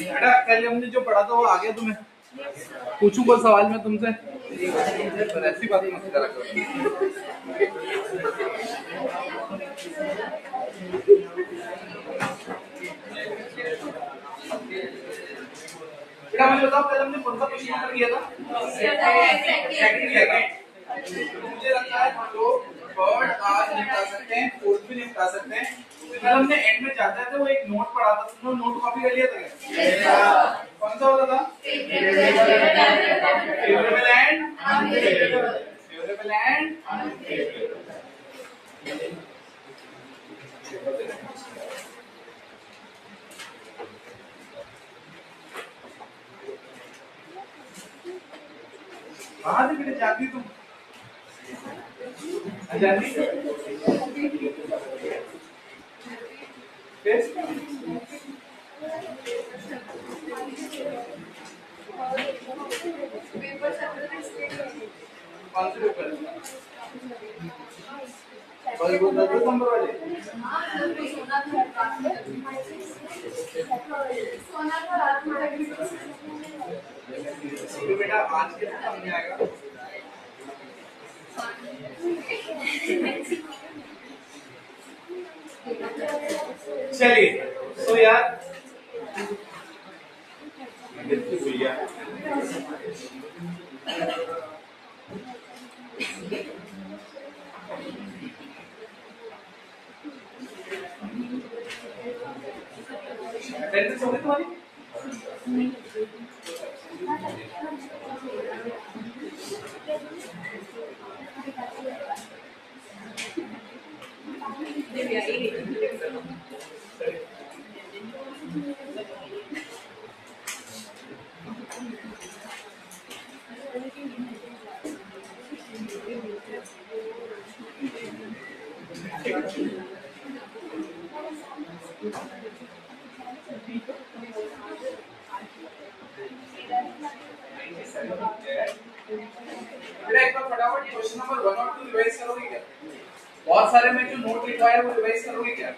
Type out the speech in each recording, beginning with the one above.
बेटा कल हमने जो पढ़ा था वो आ गया तुम्हें? पूछूं कोई सवाल मैं तुमसे? पर ऐसी बात मत करा करो। बेटा मुझे बताओ कल हमने कौन सा क्वेश्चन नंबर किया था? सेकंड किया था। मुझे लगता है हम लोग थर्ड आज निपटा सकते हैं, फोर्थ भी निपटा सकते हैं। कल हमने एंड में जाते थे वो एक नोट पढ़ा था, तुमने नोट कॉपी कर लिया था क्या? कौन सा होता था? Favourable and unfavourable. Favourable and unfavourable. कहाँ से बेटे जाती तुम? जाती कौन से पेपर? कल वो 10 नंबर वाले। तो बेटा आज के पेपर में आएगा। चलिए तो यार भूलिया अटेंडेंस हो गई तुम्हारी? फटाफट क्वेश्चन नंबर 1 और 2 रिवाइज करोगे क्या? बहुत सारे में जो नोट लिखा है वो रिवाइज करोगे क्या?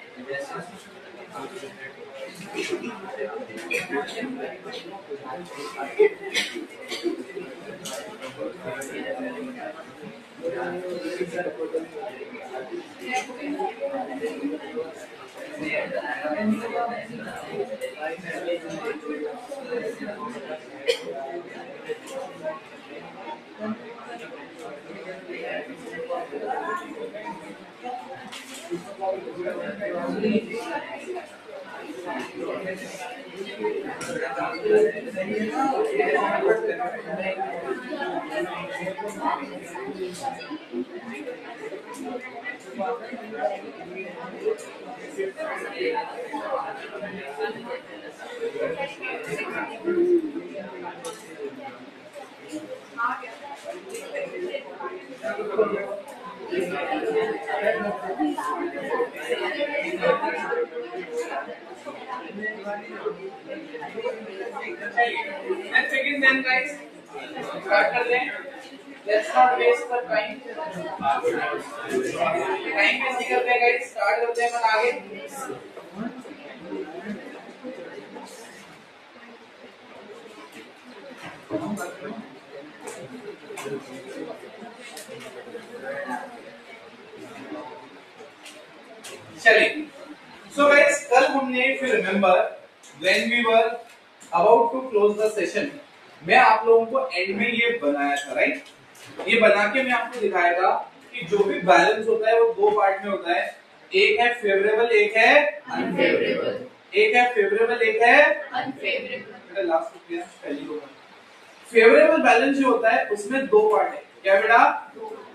Let's begin then, guys. Start कर लें. Let's not waste the time. Time waste नहीं करते guys. Start करते हैं अपन आगे. चलिए. So guys, कल हमने if you remember when we were about to close the session, मैं आप लोगों को एंड में ये बनाया था, राइट? ये बना के मैं आपको दिखाया था कि जो भी बैलेंस होता है वो दो पार्ट में होता है, एक है फेवरेबल, एक है अनफेवरेबल। एक है फेवरेबल, एक है अनफेवरेबल। लास्ट क्लियर पहली होगा। फेवरेबल बैलेंस जो होता है उसमें दो पार्ट है। क्या बेटा?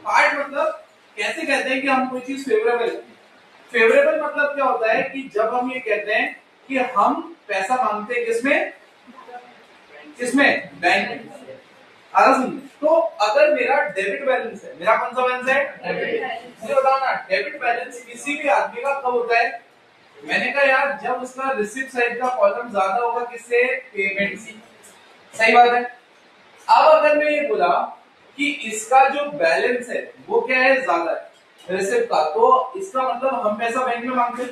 पार्ट मतलब कैसे कहते हैं कि हम कोई चीज फेवरेबल है? फेवरेबल मतलब क्या होता है कि जब हम ये कहते हैं कि हम पैसा मांगते हैं किसमें बैंक में। तो अगर मेरा डेबिट बैलेंस है, मेरा कौन सा बैलेंस है? मुझे बताओ ना, डेबिट बैलेंस किसी भी आदमी का कब होता है? मैंने कहा यार जब उसका रिसिप्ट साइड का कॉलम ज्यादा होगा किससे? पेमेंट से। सही बात है। अब अगर मैं ये बोला कि इसका जो बैलेंस है वो क्या है? ज्यादा है, रिसिप्ट का, तो इसका मतलब हम पैसा बैंक में मांगते हैं।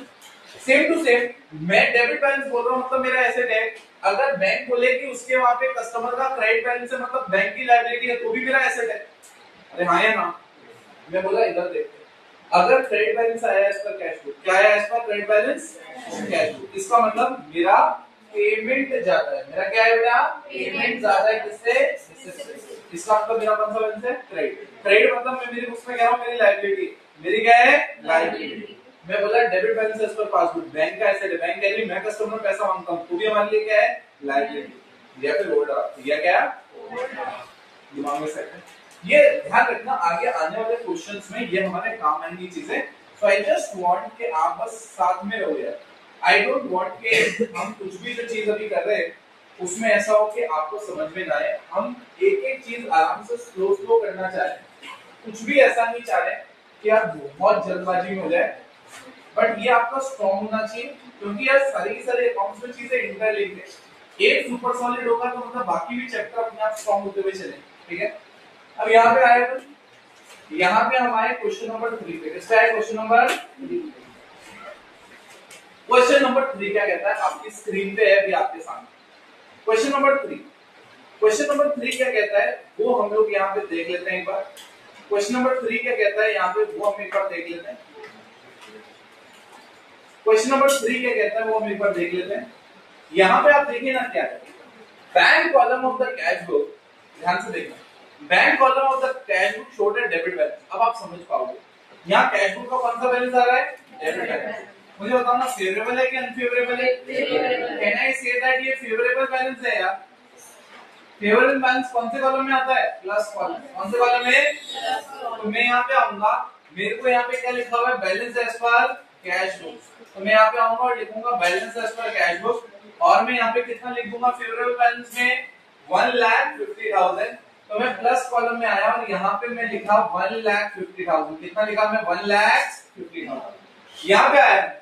सेम टू सेम मैं डेबिट बैलेंस बोल रहा हूँ, मतलब मेरा एसेट है। अगर बैंक बोले कि उसके वहां पे कस्टमर का क्रेडिट बैलेंस है, मतलब बैंक की लायबिलिटी है, तो भी मेरा एसेट है। अरे हाँ या ना? मैं बोला इधर देखते, अगर क्रेडिट बैलेंस आया एज पर कैश बुक, क्या आया as per credit balance? Cash book. इसका मतलब मेरा पेमेंट ज्यादा है। मेरा क्या है बेटा? पेमेंट ज्यादा है। किससे? इसका मतलब मेरा कौन सा बैलेंस है? क्रेडिट। क्रेडिट मतलब मैं मेरी बुक्स में कह रहा हूँ मेरी लायबिलिटी, मेरी क्या है? लायबिलिटी। मैं बोला debit balance as per passbook, bank का एसेट है। बैंक कह रही मैं कस्टमर पैसा मांगता हूँ, तो भी हमारे लिए क्या है? लायबिलिटी या फिर ओवरड्राफ्ट, या क्या? दिमाग में सेट है। ये ध्यान रखना, आगे आने वाले क्वेश्चंस में ये हमारे काम आएंगी चीजें। सो आई जस्ट वांट कि आप बस साथ में रहो यार। आई डोंट वांट कि हम कुछ भी जो चीज अभी कर रहे हैं उसमें ऐसा हो कि आपको समझ में ना आए। हम एक एक चीज आराम से स्लो स्लो करना चाह रहे हैं, कुछ भी ऐसा नहीं चाह रहे कि आप बहुत जल्दबाजी में हो जाए। बट ये आपका स्ट्रॉन्ग होना चाहिए, क्योंकि यार सारी की सारी अकाउंट्स में चीजें इंटरलिंक्ड है। एक सुपर सॉलिड होगा तो मतलब बाकी भी चैप्टर अपने आप स्ट्रॉन्ग होते हुए चले। ठीक है, अब यहाँ पे आए तो यहाँ पे हम आए क्वेश्चन नंबर 3 पे। किसका है क्वेश्चन नंबर 3? क्वेश्चन नंबर 3 क्या कहता है? आपकी स्क्रीन पे है अभी आपके सामने क्वेश्चन नंबर 3। क्वेश्चन नंबर 3 क्या कहता है वो हम लोग यहाँ पे देख लेते हैं एक बार। क्वेश्चन नंबर 3 क्या कहता है यहाँ पे वो हम एक बार देख लेते हैं। क्वेश्चन नंबर 3 क्या कहता है वो हम एक बार देख लेते हैं। यहाँ पे आप देखिए ना क्या है, bank column of the cash book, ध्यान से देखना, bank column of the cash book showed A debit balance. अब आप समझ पाओगे यहाँ कैश बुक का कौन सा बैलेंस आ रहा है? Debit balance. मुझे बताओ ना, फेवरेबल है कि अनफेवरेबल है? कैन आई से दैट ये फेवरेबल बैलेंस है यार? फेवरेबल बैलेंस कौन से कॉलम में आता है? Plus column. कौन से कॉलम में? तो मैं यहाँ पे आऊंगा, मेरे को यहाँ पे क्या लिखा हुआ है? Balance as per cash book. तो मैं यहाँ पे आऊंगा और लिखूंगा balance as per cash book, और मैं यहाँ पे कितना लिख दूंगा फेवरेबल बैलेंस में? 1,50,000। तो मैं प्लस कॉलम में आया और यहाँ पे मैं लिखा 1,50,000। कितना लिखा मैं? 1,50,000। यहाँ पे आया।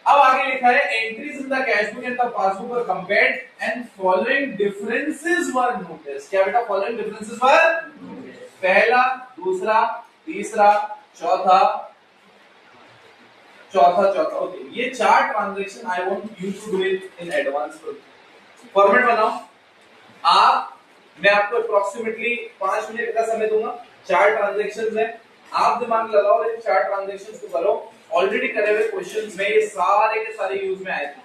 अब आगे लिखा है entries in the cash book and the passbook were compared and following differences were notice. क्या बेटा? फॉलोइंग डिफरेंसेस वर, पहला, दूसरा, तीसरा, चौथा, चौथा। ओके, ये 4 transaction I want you to do it in advance. Format बनाओ आप, मैं आपको अप्रोक्सीमेटली 5 मिनट का समय दूंगा। 4 ट्रांजैक्शंस है, आप दिमाग लगाओ और इन 4 ट्रांजैक्शंस को करो। ऑलरेडी करे हुए क्वेश्चंस में ये सारे के सारे यूज में आए थे।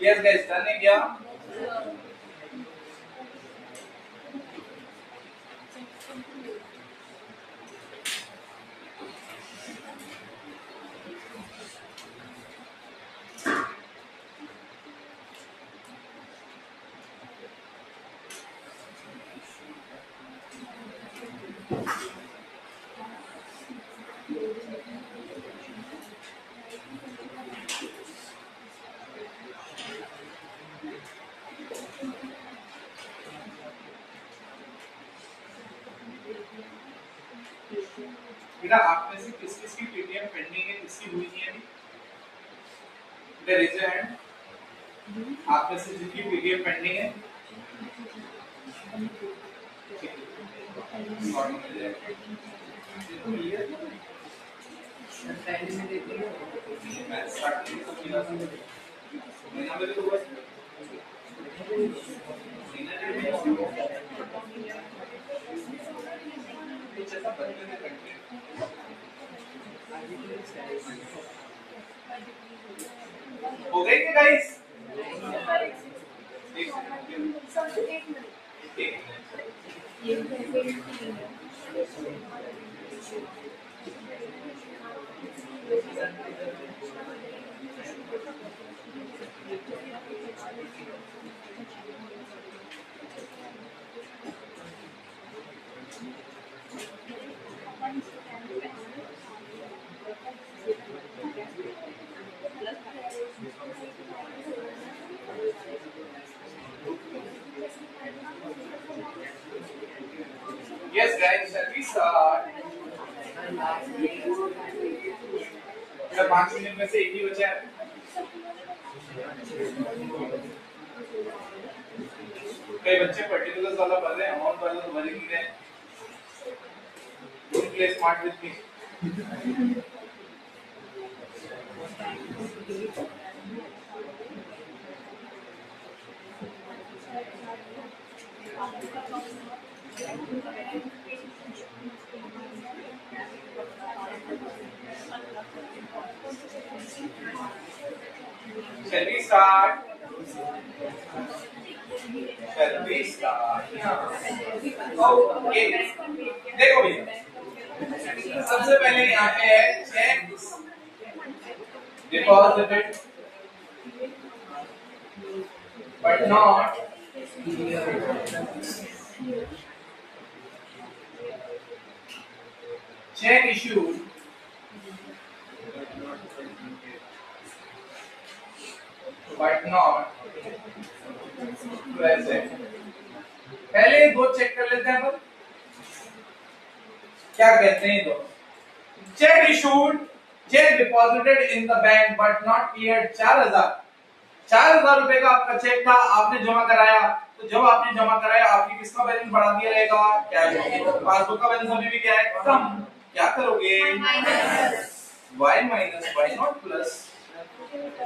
यस गाइस, डन है क्या? बेटा आप में से किस किस की पीडीएफ पेंडिंग है, किसकी हुई नहीं है अभी? बेटा रेज योर हैंड। आप में से जिसकी पीडीएफ पेंडिंग है, हो गई क्या guys? Yes, guys, shall we start? 5 minute में से एक ही बचा है। कई बच्चे पर्टिकुलर्स वाला पढ़ रहे हैं, अमाउंट वाला तो भर ही नहीं रहे हैं। Don't play smart with me. Shall we start? Shall we start? Okay. देखो भैया, सबसे पहले यहाँ पे है check deposited but not check issued but not present। पहले दो चेक कर लेते हैं अपन, क्या कहते हैं दो। Check issued, check deposited in the bank but not cleared 4,000 रुपए का आपका चेक था, आपने जमा कराया। तो जब आपने जमा कराया आपकी किसका बैलेंस बढ़ा दिया रहेगा? कैश। पासबुक का बैलेंस अभी भी क्या है? कम। क्या करोगे? y minus y not plus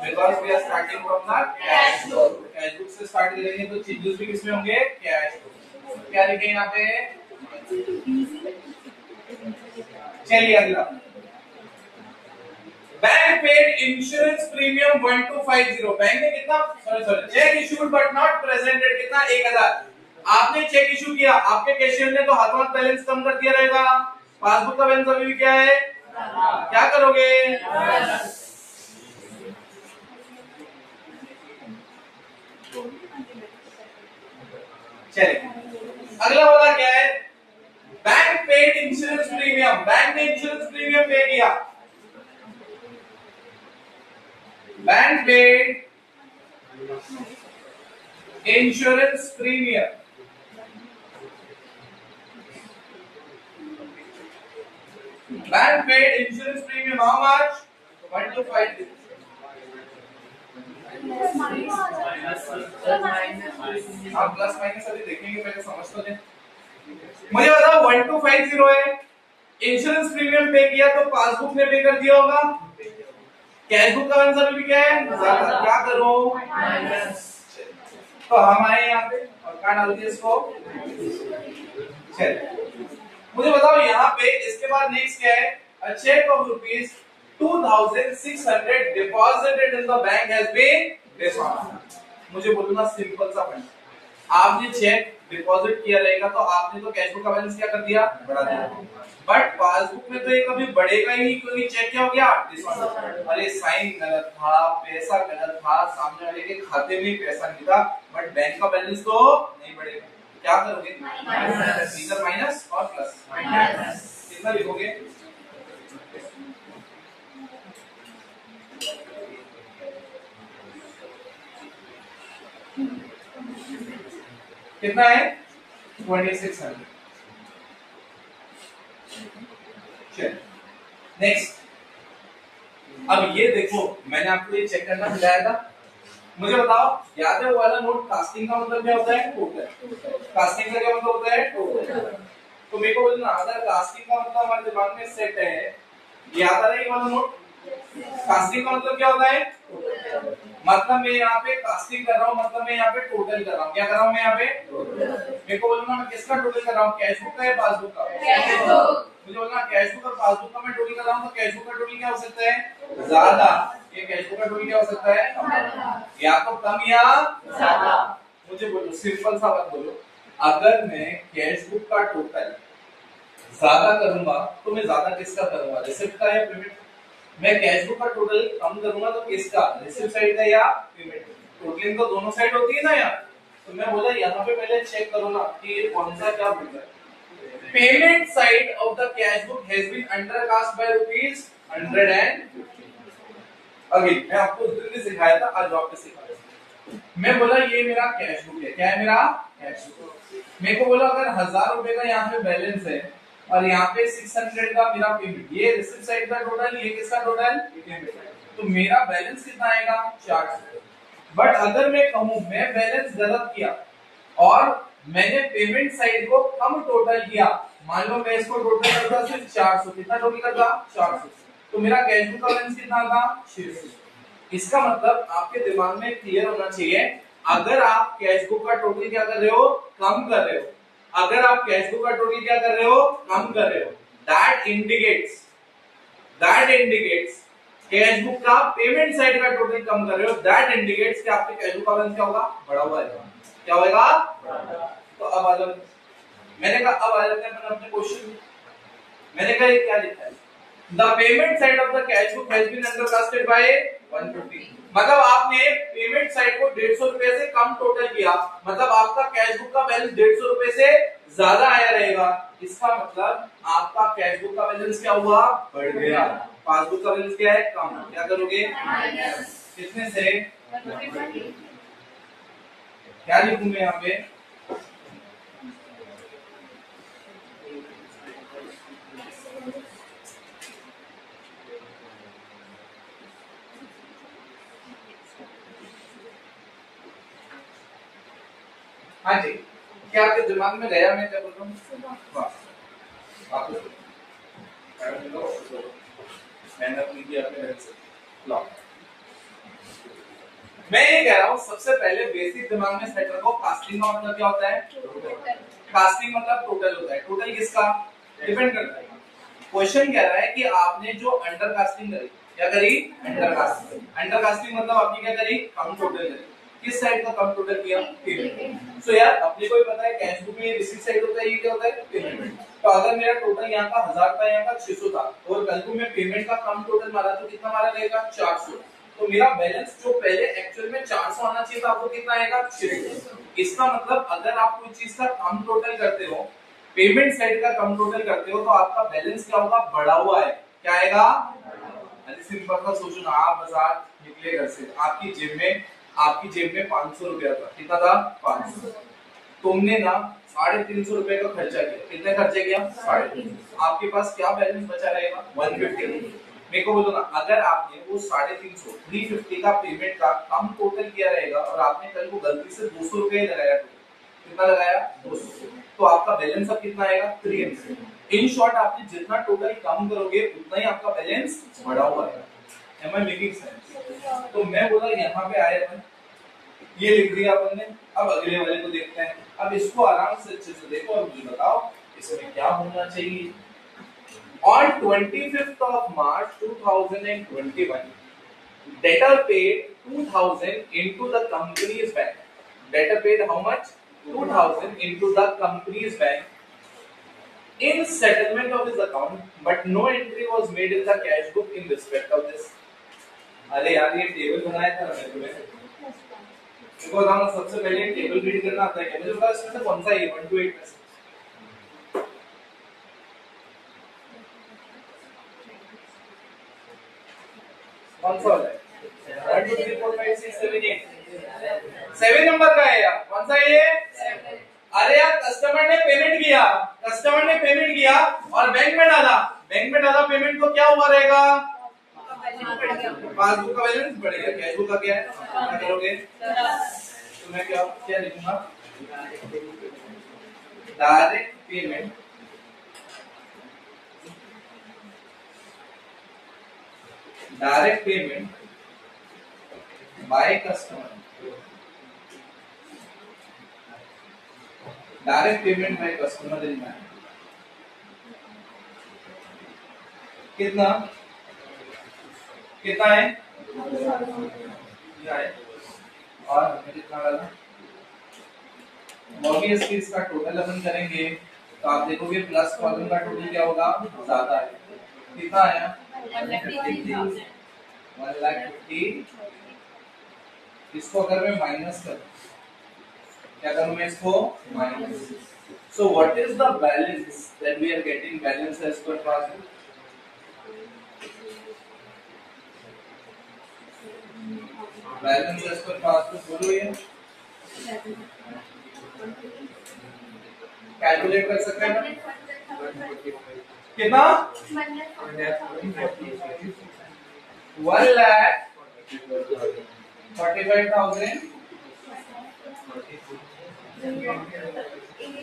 because we are starting from the cash book। Cash book से स्टार्ट करेंगे तो चेंजेस भी किसमें होंगे? Cash book. क्या लिखे यहाँ पे? चलिए अगला, bank paid insurance premium 1250। Bank ने कितना, sorry check issued but not presented कितना? 1000। आपने चेक इशू किया, आपके कैशियर ने तो हाथों हाथ बैलेंस कम कर दिया रहेगा। पासबुक का बैलेंस अभी भी क्या है? क्या करोगे? चलिए अगला वाला क्या है? Bank paid insurance premium, bank ने इंश्योरेंस प्रीमियम पे किया। Bank paid insurance premium, bank paid insurance premium how much? 125। आप प्लस माइनस अभी देखेंगे, पहले समझ तो लें। मुझे बताओ 1250 है, इंश्योरेंस प्रीमियम पे किया तो पासबुक ने पे कर दिया होगा। कैश बुक का बैलेंस अभी भी क्या है? क्या करो? तो हम आए यहाँ पे और क्या डाल दिया इसको? चलिए मुझे बताओ यहाँ पे इसके बाद नेक्स्ट क्या है? A check of rupees 2,600 deposited in the bank has been dishonored। मुझे बोलना सिंपल सा पॉइंट, आपने चेक डिपॉजिट किया रहेगा तो आपने तो कैश बुक का बैलेंस क्या कर दिया? बढ़ा दिया। बट पासबुक में तो ये कभी बढ़ेगा ही नहीं क्योंकि चेक क्या हो गया? डिसऑनर। अरे साइन गलत था, पैसा गलत था, सामने वाले के खाते में पैसा नहीं था, बट बैंक का बैलेंस तो नहीं बढ़ेगा। क्या करोगे? इधर माइनस और प्लस। कितना लिखोगे? कितना है? 2600। नेक्स्ट, अब ये देखो मैंने आपको ये चेक करना बताया था, मुझे बताओ, याद है वो वाला नोट, कास्टिंग का मतलब क्या होता है? टोटल। कास्टिंग का क्या मतलब होता है? टोटल। तो मेरे को बोलना, अगर कास्टिंग का मतलब हमारे दिमाग में सेट है, याद आ रहा है ये वाला नोट? कास्टिंग का मतलब क्या होता है? मतलब मैं यहाँ पे कास्टिंग कर रहा हूँ, मतलब मैं यहाँ पे टोटल कर रहा हूँ। क्या कर रहा हूँ मैं यहाँ पे? मेरे को बोलना मैं किसका टोटल कर रहा हूँ, कैश बुक का या पासबुक का? मुझे बोलना कैश बुक और पासबुक का मैं टोटल कर रहा हूँ, तो कैश बुक का टोटल क्या हो सकता है? ज्यादा। ये कैश बुक का टोटल क्या हो सकता है? या तो कम या ज्यादा। मुझे बोलो, सिंपल सा बात बोलो, अगर मैं कैश बुक का टोटल ज्यादा करूंगा तो मैं ज्यादा किसका करूंगा, रिसिप्ट का या पेमेंट? मैं कैश बुक का टोटल कम करूंगा तो किसका, रिसिप्ट साइड का या पेमेंट? टोटलिंग तो दोनों साइड होती है ना यार। तो मैं बोला यहाँ पे पहले चेक करो ना कि ये कौन सा क्या बोल रहा है। Payment side of the cash book has been undercast by ₹100 and again मैं आपको उस दिन भी सिखाया था, आज वापस सिखा रहा हूं। मैं बोला ये मेरा कैश बुक है, क्या है मेरा कैश बुक। मेरे को बोला अगर ₹1000 का यहाँ पे बैलेंस है और यहाँ पे 600 का मेरा पेमेंट, ये रिसिप्ट साइड का टोटल, ये किसका टोटल, पेमेंट। तो मेरा बैलेंस कितना आएगा, 400। बट अगर मैं कहूं मैं बैलेंस गलत किया और मैंने पेमेंट साइड को कम टोटल किया, मान लो मैं इसको टोटल करता सिर्फ 400, कितना टोटल करता 400, तो मेरा कैश बुक का बैलेंस कितना था 600। इसका मतलब आपके दिमाग में क्लियर होना चाहिए, अगर आप कैश बुक का टोटल क्या कर रहे हो, कम कर रहे हो, अगर आप कैश बुक का टोटल क्या कर रहे हो, कम कर रहे हो, दैट इंडिकेट्स कैश बुक का पेमेंट साइड का टोटल कम कर रहे हो, दैट इंडिकेट्स कि आपके कैश बुक का बैलेंस क्या होगा, बढ़ा हुआ है। क्या होगा? तो अब आ जाओ, मैंने कहा अब आ जाते हैं अपने क्वेश्चन। मैंने कहा ये क्या लिखा है, the payment side of the cash book has been undercasted by 150। मतलब आपने पेमेंट साइड को 150 रुपए से कम टोटल किया, मतलब आपका कैश बुक का बैलेंस 150 रुपए से ज्यादा आया रहेगा। इसका मतलब आपका कैश बुक का बैलेंस क्या हुआ, बढ़ गया। पासबुक का बैलेंस क्या है, कम। क्या करोगे, कितने से, क्या लिखूं मैं यहाँ पे, हाँ जी, क्या आपके दिमाग में गया मैं क्या बोल रहा हूँ? मैं ये कह रहा हूँ सबसे पहले बेसिक दिमाग में सेट रखो, कास्टिंग का मतलब क्या होता है, कास्टिंग मतलब टोटल होता है। टोटल किसका, डिपेंड करता है। क्वेश्चन कह रहा है कि आपने जो अंडर कास्टिंग करी, क्या करी, अंडर कास्टिंग। अंडर कास्टिंग मतलब आपने क्या करी, कम टोटल करी। किस साइड का कम टोटल किया, पेमेंट। सो यार अपने को भी पता है कैश बुक में रिसीट साइड होता है, ये क्या होता है, पेमेंट। तो अगर मेरा टोटल यहाँ का 1000 था, यहाँ का 600 था, और कल को मैं पेमेंट का कम टोटल मारा तो कितना मारा रहेगा, 400। तो मेरा बैलेंस जो पहले एक्चुअल में 400 आना चाहिए था, आपको कितना आएगा, 600। इसका मतलब अगर आप कोई चीज का कम टोटल करते हो, पेमेंट साइड का कम टोटल करते हो, तो आपका बैलेंस क्या होगा, बढ़ा हुआ है। क्या आएगा, अरे सिंपल सा सोचो ना, आप बाजार निकले घर से, आपकी जेब में 500 रुपया था, कितना था, 500। तुमने ना 350 रुपए का खर्चा किया, कितने खर्चे किया, 350। आपके पास क्या बैलेंस बचा रहेगा, 150। मेरे को बोलो ना, अगर आपने वो 350 350 का पेमेंट का कम टोटल किया रहेगा और आपने कल को गलती से 200 रुपए लगाया, कितना लगाया, 200, तो आपका बैलेंस अब कितना आएगा, 300। इन शॉर्ट आपने जितना टोटल कम करोगे उतना ही आपका बैलेंस बढ़ा हुआ है। Am I making sense? तो मैं बोला यहाँ पे आए अपन, ये लिख दिया अपन ने। अब अगले वाले को देखते हैं। अब इसको आराम से अच्छे से देखो और मुझे बताओ इसमें क्या होना चाहिए। On 25th of March 2021, debtor paid 2000 into the company's bank. Debtor paid how much? 2000 into the company's bank in settlement of his account, but no entry was made in the cash book in respect of this. अरे यार ये table बनाया था मैंने तुम्हें, देखो बताओ ना, सबसे पहले टेबल रीड करना आता है क्या, मुझे बताओ इसमें से कौन सा है 1 to 8 में से, कौन सा वाला है, 1 2 3 4 5 6 7 8, 7 नंबर का है यार, कौन सा है ये, 7। अरे यार कस्टमर ने पेमेंट किया और बैंक में डाला पेमेंट, तो क्या हुआ रहेगा, पासबुक का बैलेंस बढ़ गया, कैश बुक का क्या है, क्या करोगे, तो मैं क्या क्या लिखूंगा, direct payment by customer, direct payment by customer in bank, कितना कितना है, क्या है, और हमें कितना डालना, ऑब्वियसली इसका टोटल अपन करेंगे तो आप देखोगे प्लस कॉलम का टोटल क्या होगा, ज्यादा है, कितना आया 1,50,000। इसको अगर मैं माइनस करूं, क्या करूं मैं इसको minus, so what is the balance that we are getting, balance as per passbook, balance as per passbook बोलो, ये कैलकुलेट कर सकते हैं कितना, 1,45,000,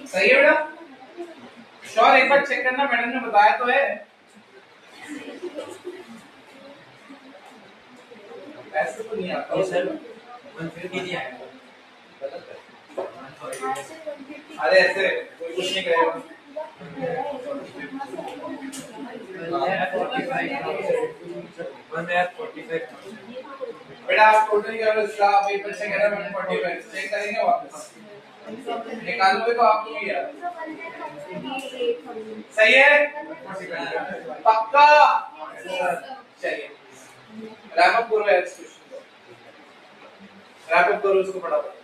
सही है बेटा, श्योर, एक बार चेक करना, मैडम ने बताया तो है, ऐसे तो नहीं आता सर, 150 नहीं आएगा, अरे ऐसे कोई कुछ नहीं करेगा, बेटा आप टोटल क्या इसका आप एक बच्चे कह रहे हैं 145, चेक करेंगे वापस, निकालोगे तो आपको ही यार, सही है, पक्का, चलिए रैप अप करो, रैप अप करो इसको फटाफट,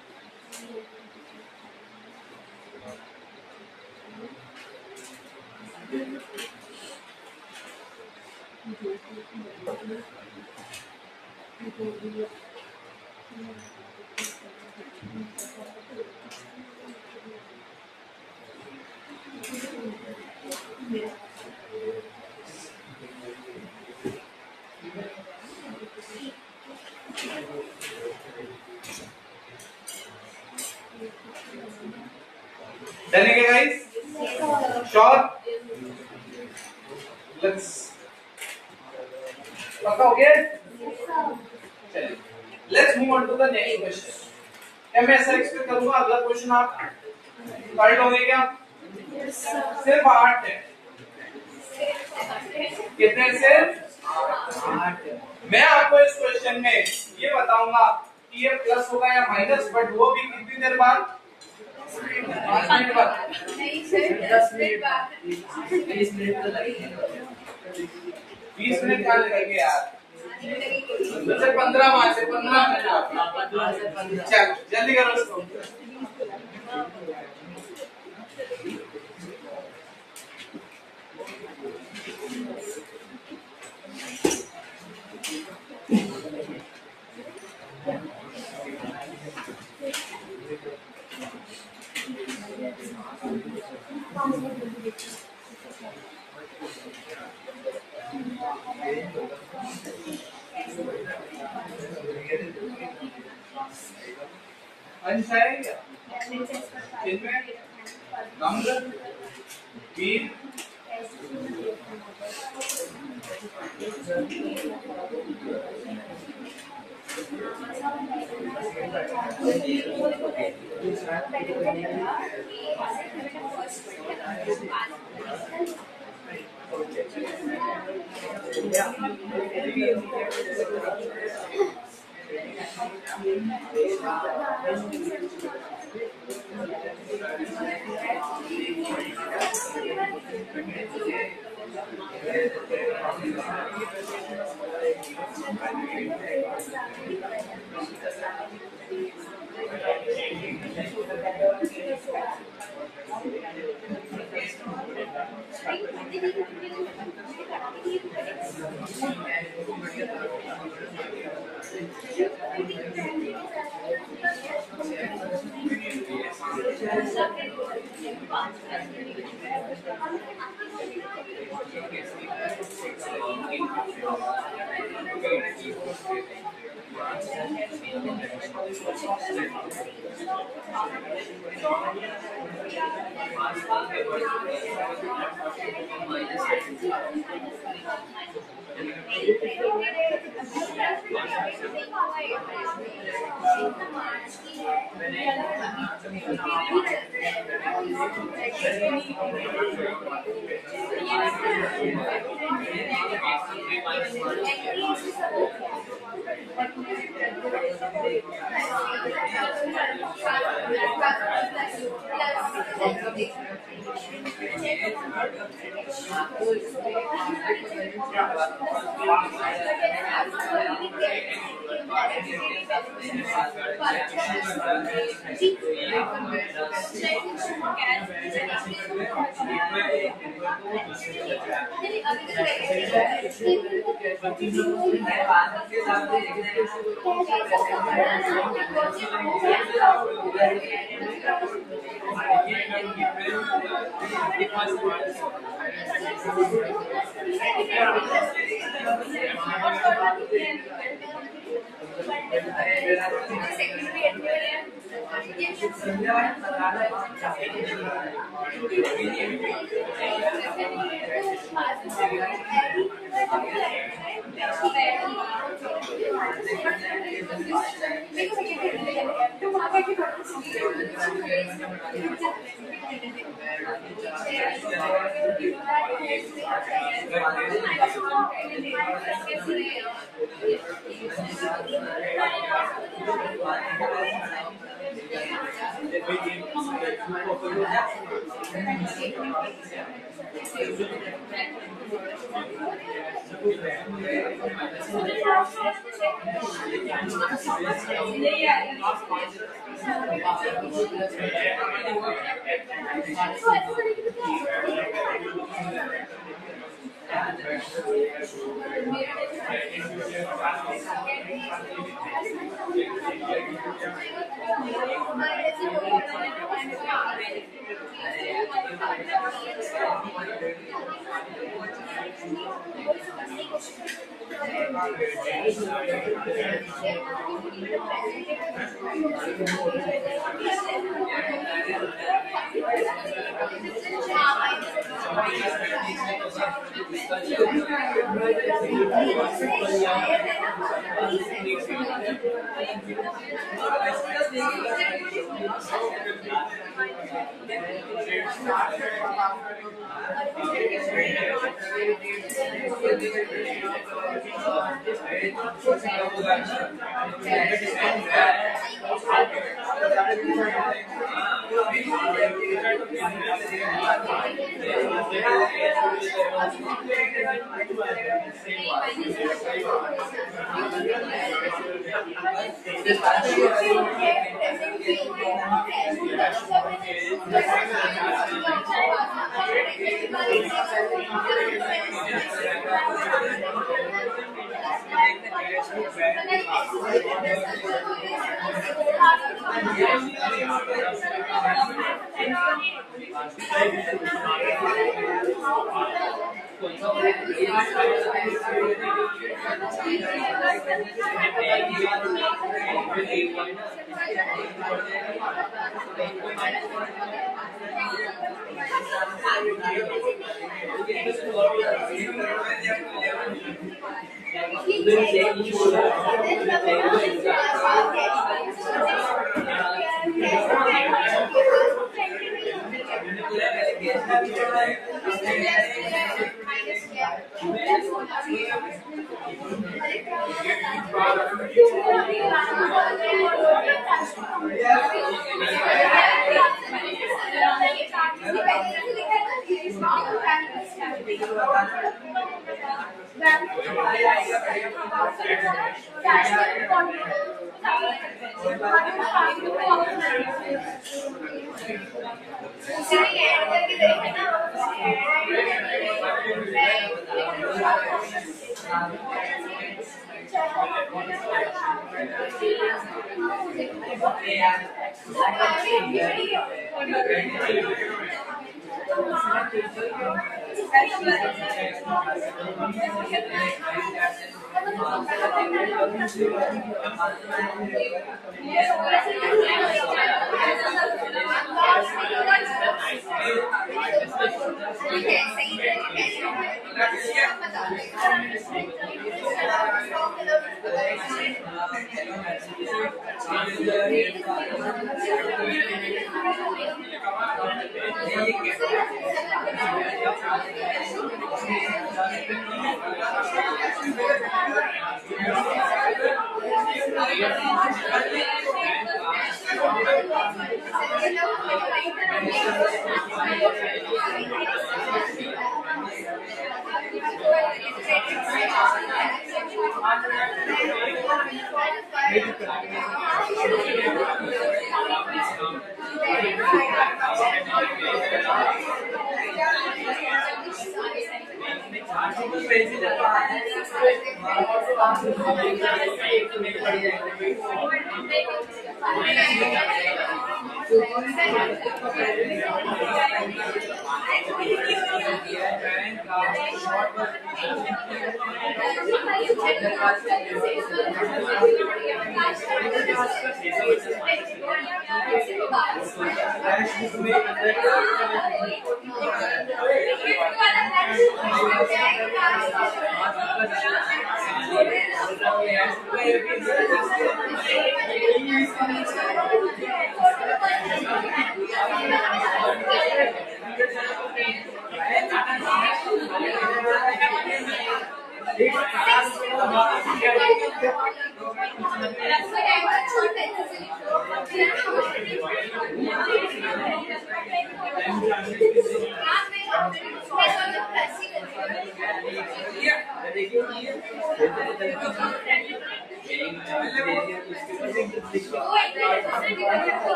डन है गाइस, श्योर, लेट्स, पक्का हो गया, चलिए let's move on to the next question, क्या मैं ऐसा एक्सपेक्ट करूंगा अगला क्वेश्चन आप पढ़ लोगे क्या, सिर्फ 8 है, कितने सिर्फ 8, मैं आपको इस क्वेश्चन में ये बताऊंगा कि ये प्लस होगा या माइनस, बट वो भी कितनी देर बाद, 5 मिनट बाद, नहीं सर 10 मिनट बाद, 20 मिनट तो लगेंगे, 20 मिनट क्या लगेंगे यार, तो 15 मार्च से 15 मिनट, चल जल्दी करो इसको, अंश है क्या, कितने नंबर 20,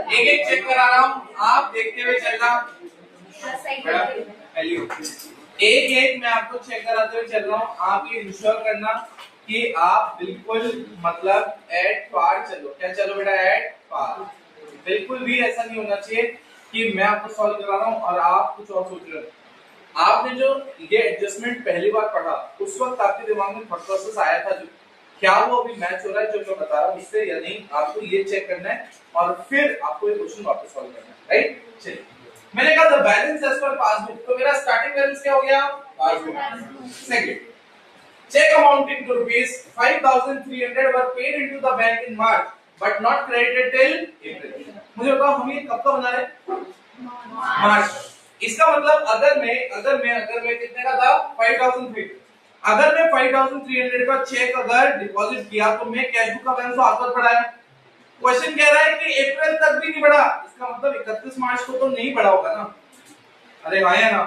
एक एक चेक करा रहा हूँ, आप देखते हुए चलना। एक एक मैं आपको चेक कराते हुए चल रहा हूँ, आप ये इंश्योर करना कि आप बिल्कुल मतलब एट पार चलो। क्या चलो बेटा? At par. बिल्कुल भी ऐसा नहीं होना चाहिए कि मैं आपको सॉल्व करा रहा हूँ और आप कुछ और सोच रहे हो। आपने जो ये एडजस्टमेंट पहली बार पढ़ा उस वक्त आपके दिमाग में थॉट प्रोसेस आया था, जो क्या वो अभी मैच हो रहा है जो मैं बता रहा हूँ इससे या नहीं, आपको ये चेक करना है और फिर आपको ये क्वेश्चन वापस सॉल्व करना है। राइट? चलिए, मैंने कहा the balance as per passbook, तो मेरा स्टार्टिंग बैलेंस क्या हो गया? Passbook. Second, check amounting to rupees 5300 were paid into the bank in March but not credited till April. मुझे बताओ हम ये कब का बना रहे हैं? मार्च। इसका मतलब अगर मैं कितने का था 5300, अगर मैं 5300 का चेक अगर डिपॉजिट किया तो मैं कैश बुक का बैलेंस हाथ बढ़ाया। क्वेश्चन कह रहा है कि अप्रैल तक भी नहीं बढ़ा, इसका मतलब 31 मार्च को तो नहीं बढ़ा होगा ना। अरे हाँ या ना?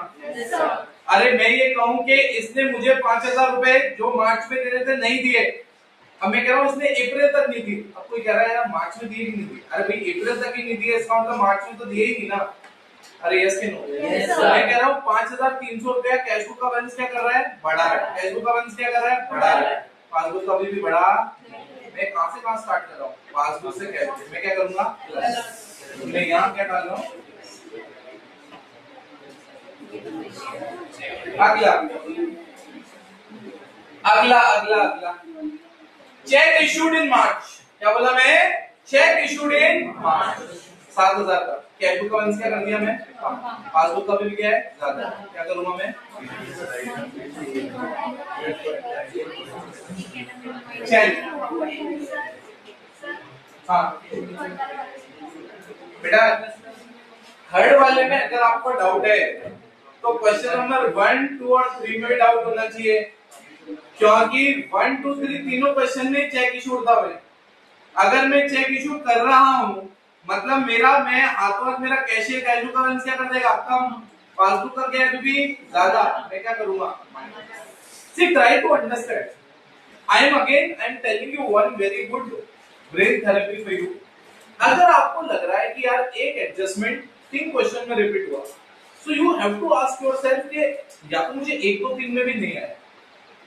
अरे मैं ये कहूं कि इसने मुझे 5000 रुपए जो मार्च में देने थे नहीं दिए, अब मैं कह रहा हूँ इसने अप्रैल तक नहीं दी। अब कोई कह रहा है यार मार्च में दिए कि नहीं दिए? अरे भाई अप्रैल तक ही नहीं दिए, इसका मतलब मार्च में तो दिए ही नहीं ना। अरे यस कि नो? मैं कह रहा हूँ 5300 रुपया कैश बुक का बैलेंस क्या कर रहा है? बढ़ा रहा है। कैश बुक का बैलेंस क्या कर रहा है? बढ़ा रहा है। पासबुक का भी बढ़ा। मैं कहां से कहां स्टार्ट कर रहा हूँ? पासबुक से कैश बुक। मैं क्या करूंगा? प्लस। मैं यहाँ क्या डाल रहा हूँ? अगला अगला अगला अगला चेक इशूड इन मार्च। क्या बोला मैं? चेक इशूड इन मार्च 7000 का। कैश बुक का बैलेंस क्या कर दिया मैं? पासबुक का भी क्या है? ज्यादा। क्या करूंगा मैं? चेक। हाँ बेटा, थर्ड वाले में अगर आपको डाउट है तो क्वेश्चन नंबर 1, 2 और 3 में डाउट होना चाहिए, क्योंकि 1, 2, 3 तीनों क्वेश्चन में चेक इशू था भाई। अगर मैं चेक इशू कर रहा हूं मतलब मैं हाथों हाथ मेरा कैशियर कैश बुक का बैलेंस क्या कर देगा? कम। पासबुक का क्या है भी ज्यादा। मैं क्या करूंगा? See try to understand. I am telling you one very good brain therapy for you. अगर आपको लग रहा है कि यार एक एडजस्टमेंट 3 क्वेश्चन में रिपीट हुआ, so you have to ask yourself कि या तो मुझे 1, 2, 3 में भी नहीं आया।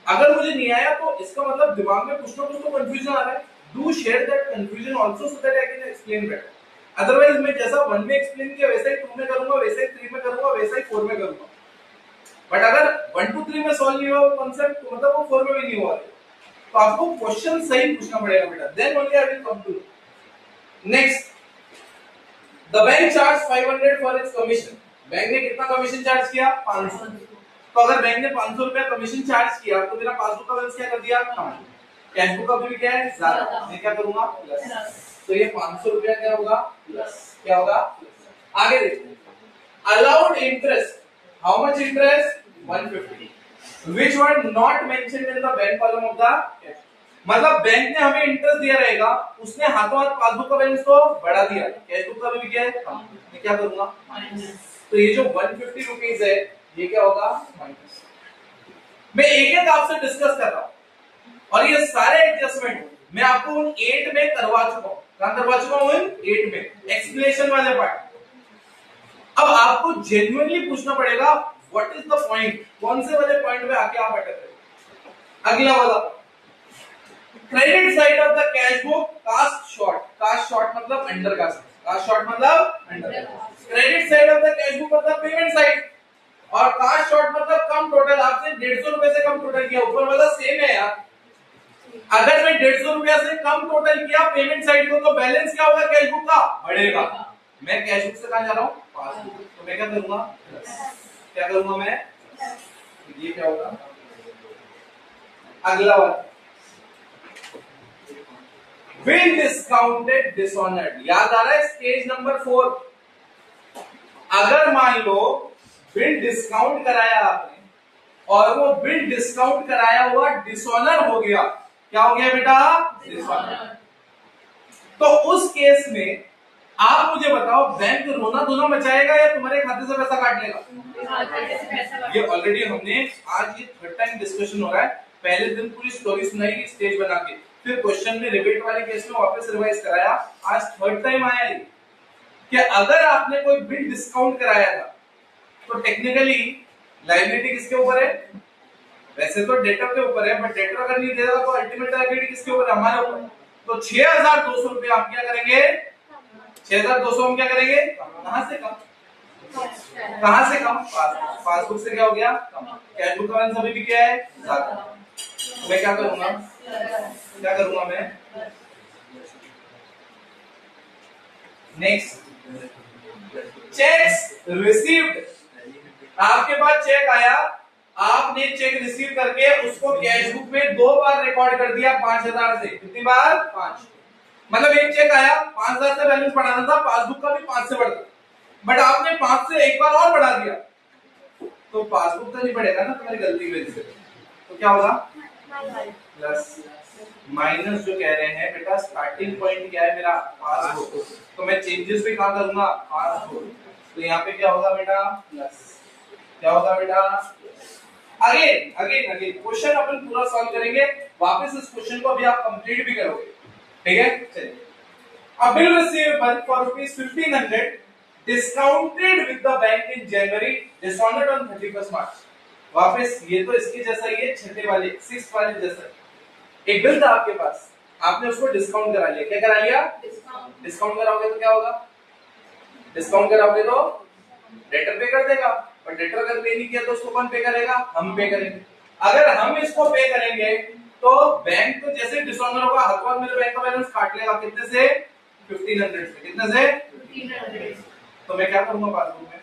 अगर मुझे नहीं आया तो इसका मतलब दिमाग में कुछ ना कुछ तो कंफ्यूजन आ रहा है। Do share that confusion also so that I can explain better. Otherwise मैं जैसा 1 में एक्सप्लेन किया वैसा ही 2 में करूंगा, वैसा ही 3 में करूंगा, वैसा ही 4 में करूंगा। बट अगर 1, 2, 3 में सॉल्व नहीं हुआ कांसेप्ट तो मतलब वो 4 में भी नहीं हुआ। तो आपको क्वेश्चन सही पूछना पड़ेगा बेटा, then only I will come to. Next, the bank charge 500 for its commission. Bank ने कितना कमीशन चार्ज किया? 500। तो अगर बैंक ने 500 रुपया कमीशन चार्ज किया तो मेरा पासबुक का बैलेंस क्या कर दिया? कम। कैश बुक का भी क्या है? ज्यादा। मैं क्या करूंगा? प्लस। तो ये 500 रुपया क्या होगा? प्लस। क्या होगा? आगे देखो, allowed interest. How much interest? 150, which were not mentioned in the bank column of the cash। मतलब बैंक ने हमें इंटरेस्ट दिया रहेगा, उसने हाथों हाथ पासबुक का बैलेंस को बढ़ा दिया, कैश बुक का भी क्या है? कम। मैं क्या करूंगा? तो ये जो 150 रुपीज है ये क्या होगा? माइनस। मैं एक एक आपसे डिस्कस कर रहा हूं और ये सारे एडजस्टमेंट मैं आपको उन 8 में करवा चुका हूं। कहां करवा चुका हूं? उन 8 में, एक्सप्लेनेशन वाले पार्ट। अब आपको जेन्युइनली पूछना पड़ेगा व्हाट इज द पॉइंट, कौन से वाले पॉइंट में आके आप अटक रहे। अगला वाला, credit side of the cash book cast short. Cast short मतलब अंडर कास्ट, कास्ट शॉर्ट मतलब under. Credit side of the cash book मतलब पेमेंट साइड, और कास्ट शॉर्ट मतलब कम टोटल। आपने 150 रुपए से कम टोटल किया, ऊपर वाला सेम है यार। अगर मैं 150 रुपया से कम टोटल किया पेमेंट साइड को तो बैलेंस क्या होगा? कैश बुक का बढ़ेगा। मैं कैश बुक से कहां जा रहा हूं? पासबुक। तो मैं क्या करूंगा? क्या करूंगा मैं? ये क्या होगा? अगला वाला, बिल डिस्काउंटेड डिसऑनर्ड। याद आ रहा है? Stage number 4। अगर मान लो बिल डिस्काउंट कराया आपने और वो बिल डिस्काउंट कराया हुआ डिसऑनर हो गया, क्या हो गया बेटा? डिसऑनर। तो उस केस में आप मुझे बताओ बैंक रोना धोना मचाएगा या तुम्हारे खाते से पैसा काट लेगा? ये ऑलरेडी हमने आज ये 3rd टाइम डिस्कशन हो रहा है। पहले दिन पूरी स्टोरी सुनाई स्टेज बना के, फिर क्वेश्चन में रिपीट वाले केस में वापस रिवाइज कराया, आज 3rd टाइम आया है कि अगर आपने कोई बिल डिस्काउंट कराया था तो टेक्निकली लायबिलिटी किसके ऊपर है? वैसे तो डेटर के ऊपर है, बट डेटर अगर नहीं देगा तो अल्टीमेट लायबिलिटी किसके ऊपर है? हमारे ऊपर। तो 6200 रुपया हम क्या करेंगे? 6200 हम क्या करेंगे? कहां से कम? कहां से कम? पासबुक से क्या हो गया? कम। कैश बुक का बैलेंस अभी भी क्या है? ज्यादा। तो मैं क्या करूंगा? क्या करूंगा मैं? Next, cheques received. आपके पास चेक आया आपने चेक रिसीव करके उसको कैश बुक में 2 बार रिकॉर्ड कर दिया 5000 से। कितनी बार? 5। मतलब एक चेक आया 5000 से बैलेंस बढ़ाना था, पासबुक का भी 5 से बढ़ता, बट आपने 5 से एक बार और बढ़ा दिया तो पासबुक तो नहीं बढ़ेगा ना तुम्हारी गलती की वजह से। तो क्या होगा? प्लस माइनस जो कह रहे हैं बेटा, स्टार्टिंग पॉइंट क्या है मेरा? पासबुक। तो मैं चेंजेस भी कहां करूंगा? पासबुक। तो यहाँ पे क्या होगा बेटा? प्लस। क्या होगा बेटा? अगेन अगेन अगेन क्वेश्चन अपन पूरा सॉल्व करेंगे, वापस इस क्वेश्चन को अभी आप कंप्लीट भी करोगे, ठीक है? चलिए, a bill receivable for rupees 1500 discounted with the bank in January, discounted on 31st March। वापस ये तो इसके जैसा ही है, छठे वाले 6 वाले जैसा। एक बिल था आपके पास, आपने उसको डिस्काउंट करा लिया। क्या करा लिया? डिस्काउंट कराओगे तो क्या होगा? डिस्काउंट कराओगे तो डेटर पे कर देगा, और डेटर अगर पे नहीं किया तो उसको कौन पे करेगा? हम पे करेंगे। अगर हम इसको पे करेंगे तो बैंक तो जैसे डिसऑनर होगा हाथों मेरे बैंक का बैलेंस काट लेगा। कितने से? 1500 से। कितने से? 1500। तो मैं क्या करूंगा पासबुक में?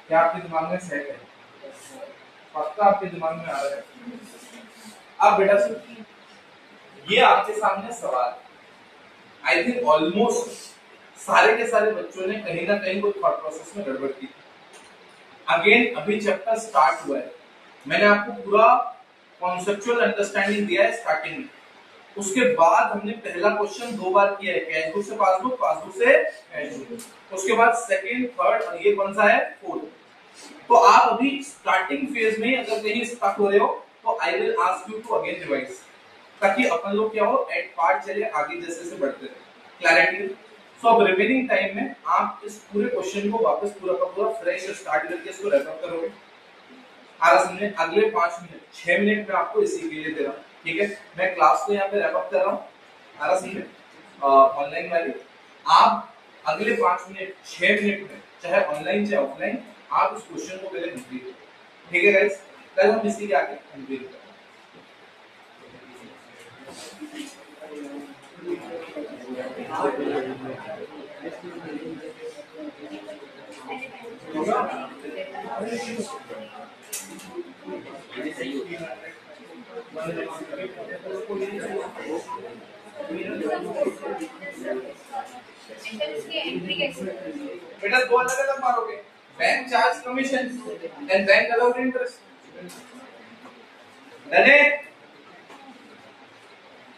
क्या आपके दिमाग में सेट है? पक्का आपके दिमाग में आ रहा है? अब बेटा सुनिए, ये आपके सामने सवाल, आई थिंक ऑलमोस्ट सारे के सारे बच्चों ने कहीं ना कहीं कोई थॉट प्रोसेस में गड़बड़ की। अगेन अभी चैप्टर स्टार्ट हुआ है, मैंने आपको पूरा कॉन्सेप्चुअल अंडरस्टैंडिंग दिया है स्टार्टिंग में। उसके बाद हमने पहला क्वेश्चन 2 बार किया है, कैश बुक से पासबुक, पासबुक से कैश बुक। उसके बाद सेकंड, थर्ड, और ये कौन सा है? फोर्थ। तो आप अभी स्टार्टिंग फेज में अगर कहीं स्टक हो रहे हो तो I will ask you to again revise, ताकि अपन लोग क्या हो एट पार्ट चले आगे जैसे जैसे बढ़ते रहे। क्लैरिटी? सो अब रिमेनिंग टाइम में आप इस पूरे क्वेश्चन को वापस पूरा का पूरा फ्रेश स्टार्ट करके इसको रेफर करोगे। आरा समझे? अगले 5 मिनट 6 मिनट में आपको इसी के लिए दे रहा हूँ, ठीक है? मैं क्लास को यहाँ पे रैप अप कर रहा हूँ, आरा समझे? ऑनलाइन वाली आप अगले 5 मिनट 6 मिनट में, चाहे ऑनलाइन चाहे ऑफलाइन, आप इस क्वेश्चन को पहले कंप्लीट करो, ठीक है गाइस? कल हम इसी के आगे कंप्लीट करेंगे। बेटा 2 अलग अलग मारोगे, bank charge commission and bank allowed interest. Done है?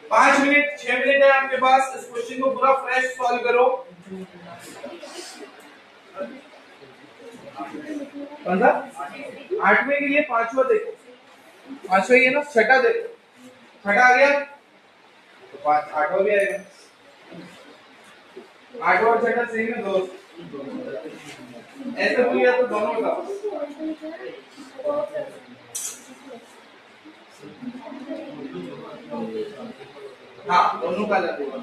5 मिनट 6 मिनट है आपके पास, इस क्वेश्चन को पूरा फ्रेश सॉल्व करो। कौन सा? 8वें के लिए 5वां देखो, 5वां ये ना, छठा देखो, छठा आ गया तो 5 8वां भी आएगा। 8वां और छठा सेम है दोस्त, ऐसे भूल गया तो दोनों बताओ। हाँ, दोनों का अलग होगा,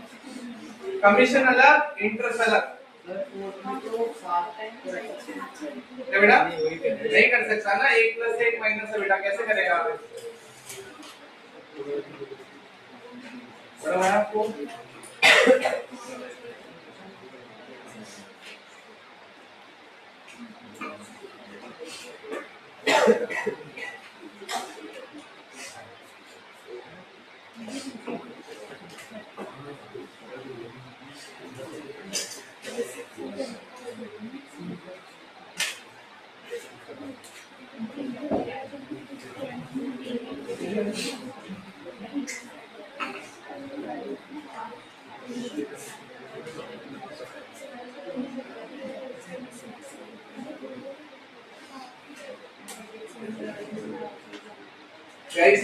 कमीशन अलग, इंटरेस्ट अलग। बेटा नहीं कर सकता ना, 1 + 1 माइनस है बेटा, कैसे करेगा? बड़ा है आपको? गाइस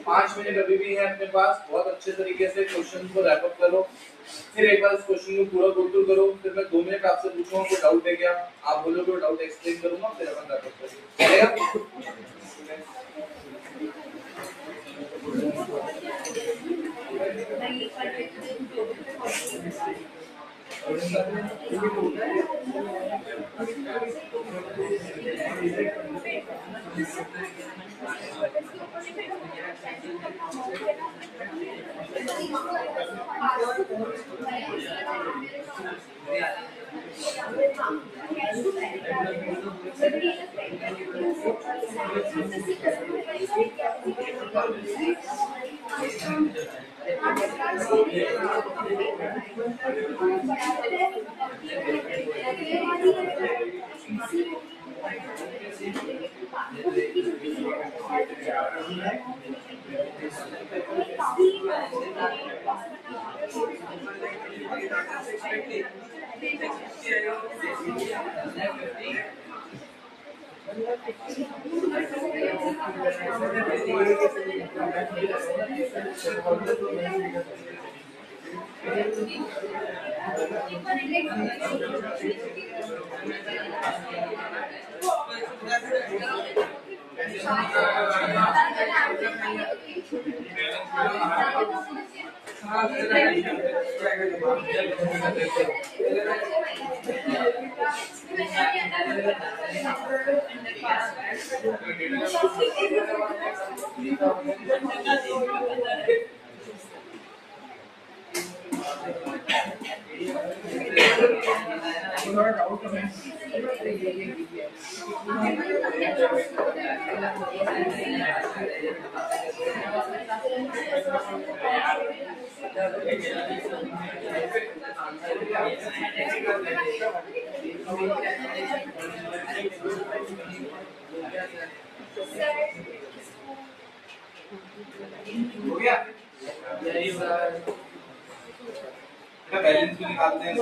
5 मिनट अभी भी है अपने पास, बहुत अच्छे तरीके से क्वेश्चन को रैप अप करो, फिर एक बार इस क्वेश्चन को पूरा गो थ्रू करो, फिर मैं 2 मिनट आपसे पूछूंगा कोई डाउट है क्या, आप बोलोगे तो डाउट एक्सप्लेन करूंगा, फिर अपन रैप अप करेंगे, चलेगा? हो गया? बैलेंस भी निकालते हैं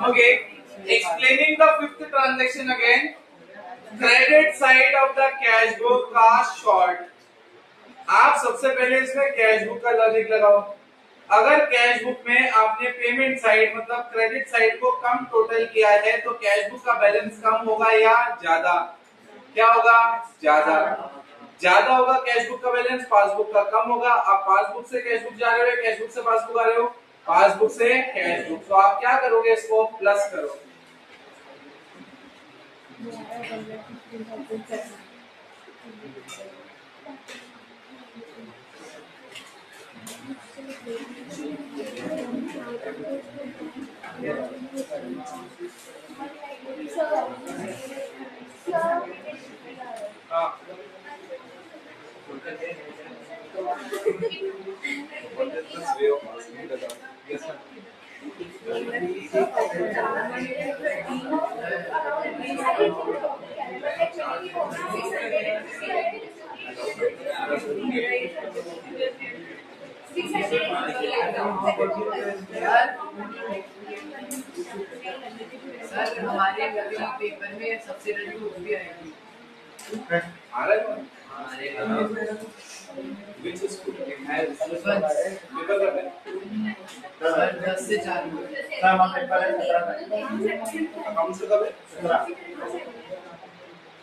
Okay, explaining the fifth transaction again. Credit side of the cash book का short. आप सबसे पहले इसमें कैश बुक का लॉजिक लगाओ. अगर कैश बुक में आपने पेमेंट साइड मतलब क्रेडिट साइड को कम टोटल किया है तो कैश बुक का बैलेंस कम होगा या ज्यादा? क्या होगा? ज्यादा. ज्यादा होगा कैश बुक का बैलेंस, पासबुक का कम होगा. आप पासबुक से कैश बुक जा रहे हो, कैश बुक से पासबुक आ रहे हो, पासबुक से कैश बुक. तो आप क्या करोगे? इसको प्लस करोगे. सर हमारे पेपर में सबसे बड़ी बुक भी आएगी. आ रहा है which school has पेपर कर रहे हैं सर 10 से 4 सर हम पेपर है 17 अकाउंट्स का कब है 17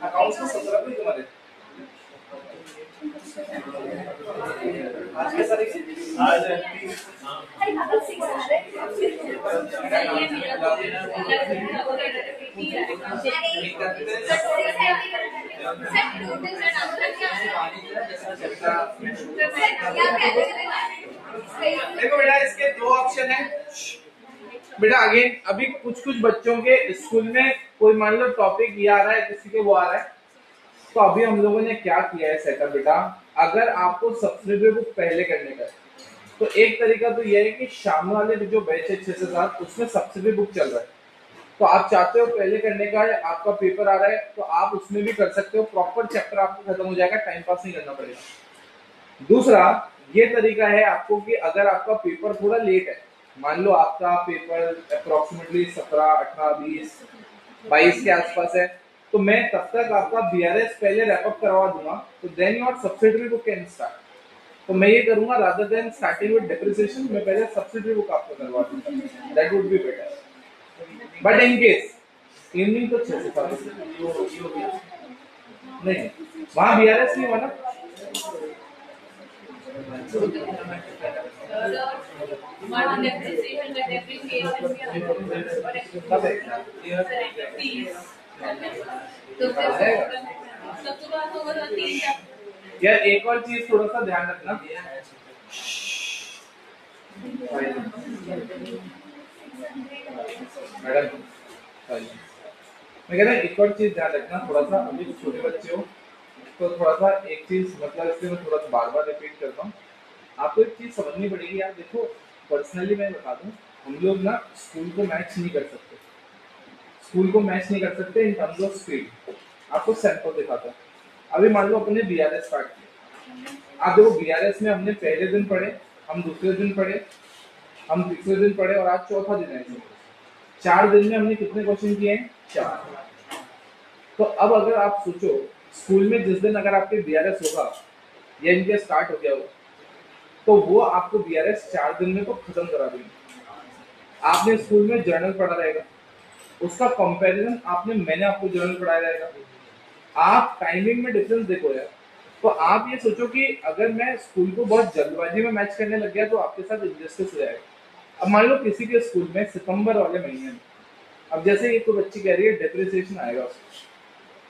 अकाउंट्स का 17 पे तुम्हारे आज के तारीख से आज है 30 देखो बेटा इसके दो ऑप्शन है बेटा. आगे अभी कुछ कुछ बच्चों के स्कूल में कोई मान लो टॉपिक ये आ रहा है, किसी के वो आ रहा है, तो अभी हम लोगों ने क्या किया है सेटअप बेटा. अगर आपको सब्सिडरी बुक पहले करने का तो एक तरीका तो यह है कि शाम वाले जो बैच है 6 से 7 उसमें सब्सिडरी बुक चल रहा है, तो आप चाहते हो पहले करने का है, आपका पेपर आ रहा है तो आप उसमें भी कर सकते हो. प्रॉपर चैप्टर आपको खत्म हो जाएगा, टाइम पास नहीं करना पड़ेगा. दूसरा ये तरीका है आपको कि अगर आपका पेपर थोड़ा लेट है, मान लो आपका पेपर अप्रोक्सीमेटली 17, 18, 20, 22 के आसपास है, तो मैं तब तक आपका बीआरएस पहले रैप अप करवा दूंगा. तो then your subsidiary book can start. तो मैं ये करूंगा rather than starting with depreciation, मैं पहले सब्सिडरी बुक आपको करवा दूंगा. That would be better. But in case evening तो 6 से 7 नहीं, वहां बीआरएस नहीं हुआ ना. हमारा डेप्रिसिएशन का डेप्रिसिएशन भी तो सबसे बात होगा तो 3 यार एक और चीज थोड़ा सा ध्यान रखना मैडम, मैं कह रहा एक और चीज ध्यान रखना थोड़ा सा, अभी छोटे बच्चे हो तो थोड़ा सा एक चीज मतलब इसलिए मैं थोड़ा सा बार बार रिपीट करता हूँ, आपको एक चीज समझनी पड़ेगी यार। देखो पर्सनली मैं बता दूं, हम लोग ना स्कूल को मैच नहीं कर सकते, स्कूल को मैच नहीं कर सकते इन टर्म्स ऑफ स्पीड। आपको सैंपल दिखाता हूँ। अभी मान लो अपने बीआरएस स्टार्ट किया, आप देखो बीआरएस में हमने पहले दिन पढ़े, हम दूसरे दिन पढ़े, हम तीसरे दिन पढ़े और आज चौथा दिन है। 4 दिन में हमने कितने क्वेश्चन किए हैं? 4। तो अब अगर आप सोचो स्कूल में जिस दिन अगर आपके बीआरएस होगा या इनके स्टार्ट हो गया हो तो वो आपको बीआरएस 4 दिन में तो खत्म करा देंगे। आपने स्कूल में जर्नल पढ़ा रहेगा, उसका कंपैरिजन मैंने आपको जर्नल पढ़ाया रहेगा। आप टाइमिंग में डिफरेंस देखो यार, तो आप ये सोचो कि अगर मैं स्कूल को बहुत जल्दबाजी में मैच करने लग गया तो आपके साथ इनजस्टिस हो जाएगा। अब मान लो किसी के स्कूल में सितंबर वाले महीने में, अब जैसे ये तो बच्ची कह रही है डेप्रिसिएशन आएगा उसको,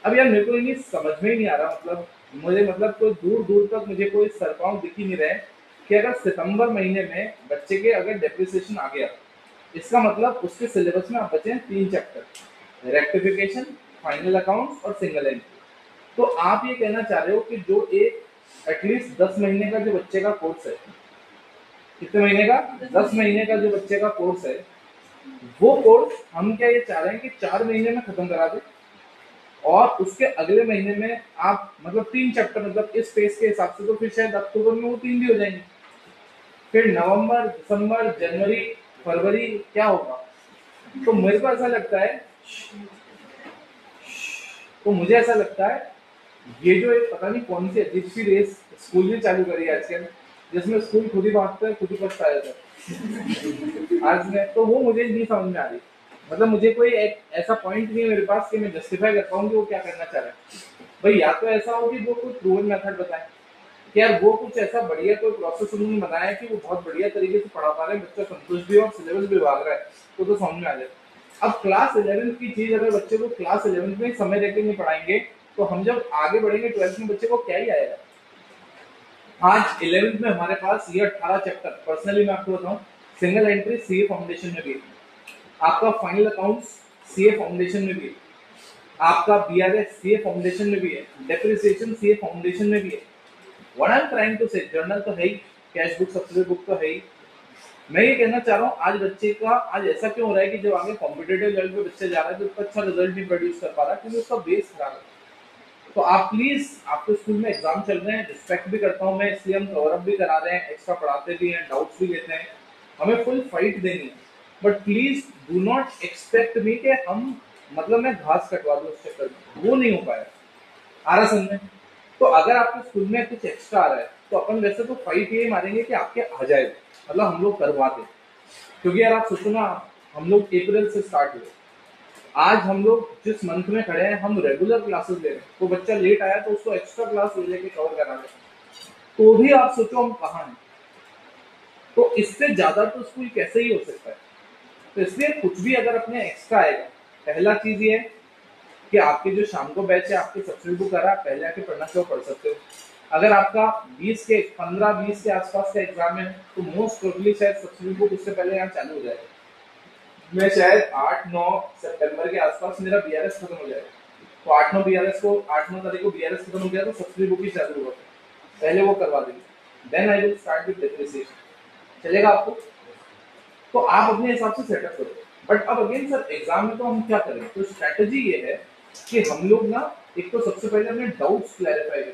अब यार मेरे को ये समझ में ही नहीं आ रहा, मतलब मुझे कोई दूर दूर तक मुझे कोई सरपाव दिख ही नहीं रहा है कि अगर सितंबर महीने में बच्चे के अगर डेप्रिसिएशन आ गया, इसका मतलब उसके सिलेबस में आप बचे हैं 3 चैप्टर, रेक्टिफिकेशन, फाइनल अकाउंट्स और सिंगल एंट्री। तो आप ये कहना चाह रहे हो कि जो एक एटलीस्ट 10 महीने का जो बच्चे का कोर्स है, कितने महीने का? 10 महीने का जो बच्चे का कोर्स है, वो कोर्स हम क्या ये चाह रहे हैं कि 4 महीने में खत्म करा दे और उसके अगले महीने में आप मतलब 3 चैप्टर, मतलब इस पेस के हिसाब से तो फिर शायद अक्टूबर में वो 3 भी हो जाएंगे, फिर नवंबर, दिसंबर, जनवरी, फरवरी क्या होगा? तो मेरे को ऐसा लगता है, तो मुझे ऐसा लगता है ये जो एक पता नहीं कौन सी अजीब सी रेस स्कूल ने चालू करी है आजकल, जिसमें स्कूल खुद ही भागता है खुद ही पछताया था आज में, तो वो मुझे नहीं समझ में आ रही। मतलब मुझे कोई एक ऐसा पॉइंट नहीं है मेरे पास कि मैं जस्टिफाई कर पाऊँ कि वो क्या करना चाह रहा है। भाई या तो ऐसा हो कि वो कोई प्रूवन मेथड बताए कि यार वो कुछ ऐसा बढ़िया कोई प्रोसेस उन्होंने बनाया कि वो बहुत बढ़िया तरीके से पढ़ा पा रहे हैं, बच्चा संतुष्ट भी और सिलेबस भी भाग रहा है, तो समझ में आ जाए। अब क्लास 11 की चीज अगर बच्चे को क्लास 11 में समय देके नहीं पढ़ाएंगे तो हम जब आगे बढ़ेंगे 12th में बच्चे को क्या ही आएगा। आज 11th में हमारे पास ये 18 चैप्टर, पर्सनली मैं आपको बताऊं, सिंगल एंट्री सीए फाउंडेशन में भी है, आपका फाइनल अकाउंट्स सीए फाउंडेशन में भी है, आपका बीआरएस सीए फाउंडेशन में भी है, डेप्रिसिएशन सीए फाउंडेशन में भी है। What I am trying to say, journal तो है ही, कैश बुक सब्सिडी बुक तो है ही। मैं ये कहना चाह रहा हूँ आज बच्चे का आज ऐसा क्यों हो रहा है कि जब आगे कॉम्पिटेटिव लेवल पे बच्चे जा रहा है तो उसका अच्छा रिजल्ट नहीं प्रोड्यूस कर पा रहा क्योंकि उसका बेस खराब है। तो आप प्लीज, आपके स्कूल में एग्जाम चल रहे हैं, रिस्पेक्ट भी करता हूँ मैं, इसलिए हम कवर अप भी करा रहे हैं, एक्स्ट्रा पढ़ाते भी हैं, डाउट्स भी लेते हैं, हमें फुल फाइट देनी है, but please do not expect me कि हम मतलब मैं घास कटवा दूं उस चक्कर में, वो नहीं हो पाया। आ रहा समझ में? तो अगर आपके स्कूल में कुछ एक्स्ट्रा आ रहा है तो अपन वैसे तो फाइट ये मारेंगे कि आपके आ जाए, मतलब हम लोग करवा दें, क्योंकि यार आप सोचो ना, हम लोग अप्रैल से स्टार्ट हुए, आज हम लोग जिस मंथ में खड़े हैं हम रेगुलर क्लासेस ले रहे हैं, तो बच्चा लेट आया तो उसको एक्स्ट्रा क्लास ले लेके कवर करा रहे, तो भी आप सोचो हम कहाँ हैं। तो इससे ज्यादा तो स्कूल कैसे ही हो सकता है। तो इसलिए कुछ भी अगर अपने एक्स्ट्रा आएगा, पहला चीज ये है कि आपके जो शाम को बैच है आपके सब्सिडी बुक करा, पहले आके पढ़ना क्यों पढ़ सकते हो। अगर आपका 15-20 के आसपास का एग्जाम है तो मोस्ट प्रोबेबली शायद सब्सिडी बुक उससे पहले यहाँ चालू हो जाएगा। मैं शायद 8-9 सितंबर के आसपास मेरा बीआरएस खत्म हो जाएगा, तो 8-9 तारीख को बीआरएस खत्म हो गया तो सब्सिडी बुक ही चालू होगा, पहले वो करवा देंगे, then I will start with depreciation. चलेगा आपको? तो आप अपने हिसाब से सेटअप करो। बट अब अगेन सर एग्जाम में तो हम क्या करें, तो स्ट्रेटजी ये है कि हम लोग ना एक तो सबसे पहले अपने डाउट्स क्लैरिफाई करें।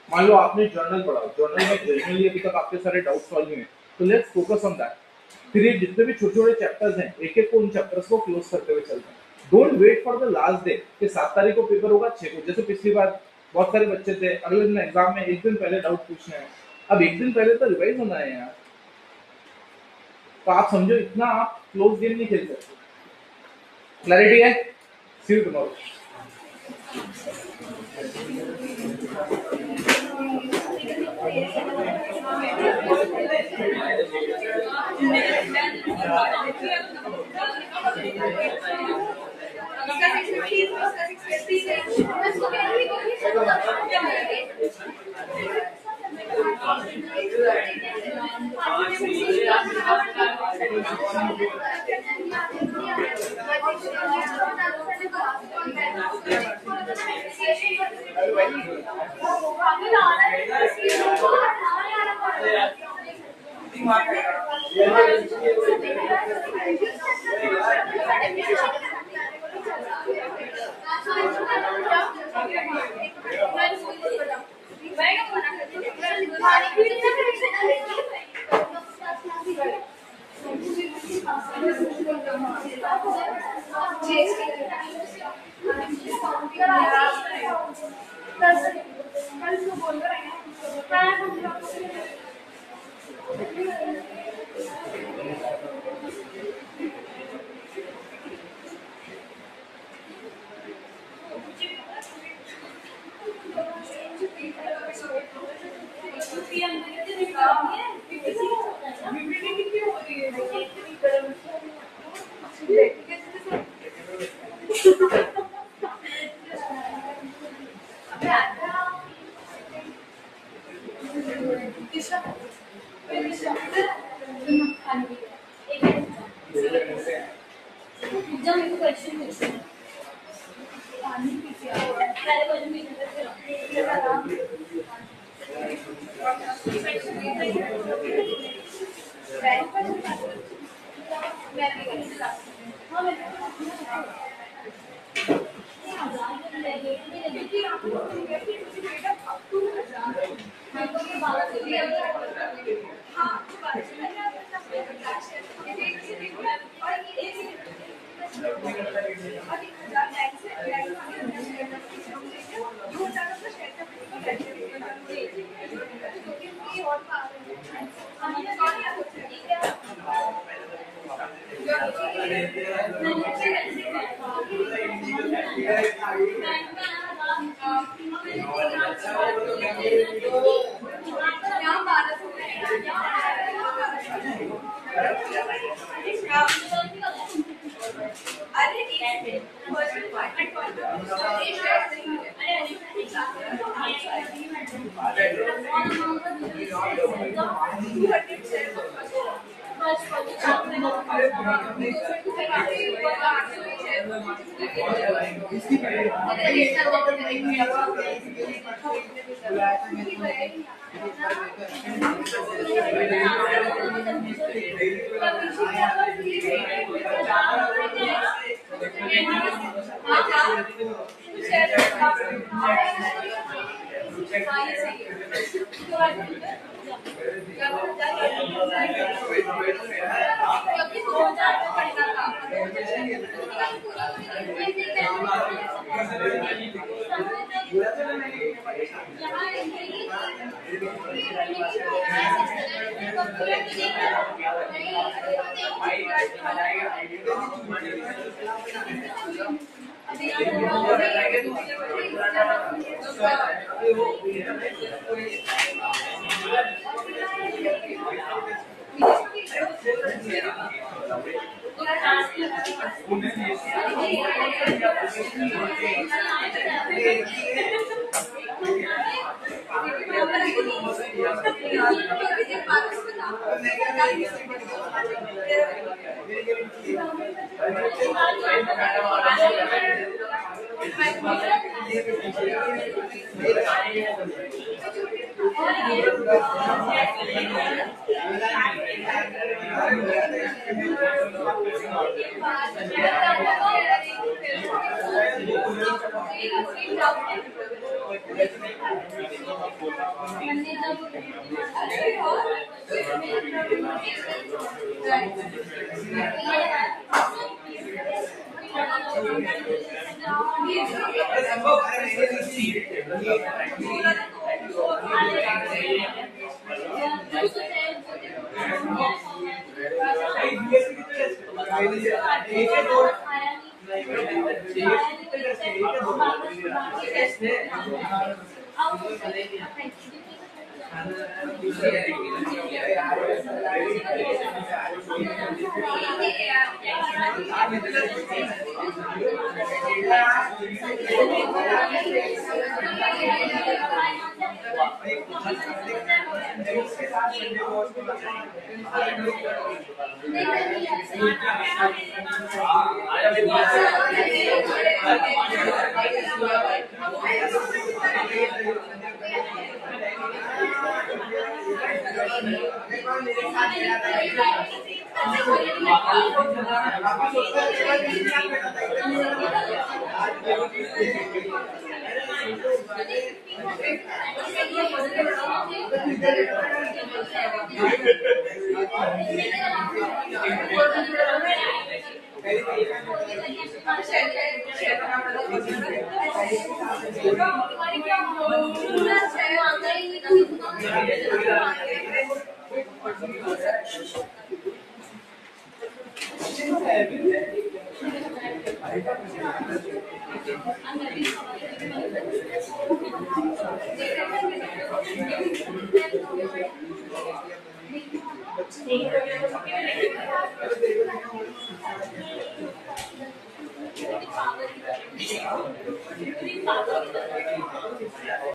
मान लो आपने जर्नल पढ़ा, जर्नल में जनरली अभी तक आपके सारे डाउट्स सॉल्व हुए हैं, तो लेट्स फोकस ऑन दैट। फिर ये जितने भी छोटे छोटे चैप्टर्स हैं एक एक को उन चैप्टर्स को क्लोज करते हुए चलते हैं। Don't wait for the last day कि 7 तारीख को पेपर होगा 6 को, जैसे पिछली बार बहुत सारे बच्चे थे अगले दिन एग्जाम में एक दिन पहले डाउट पूछने हैं, अब एक दिन पहले तो रिवाइज होना है यार, तो आप समझो इतना आप क्लोज गेम नहीं खेल सकते। क्लैरिटी है? सी यू टुमारो।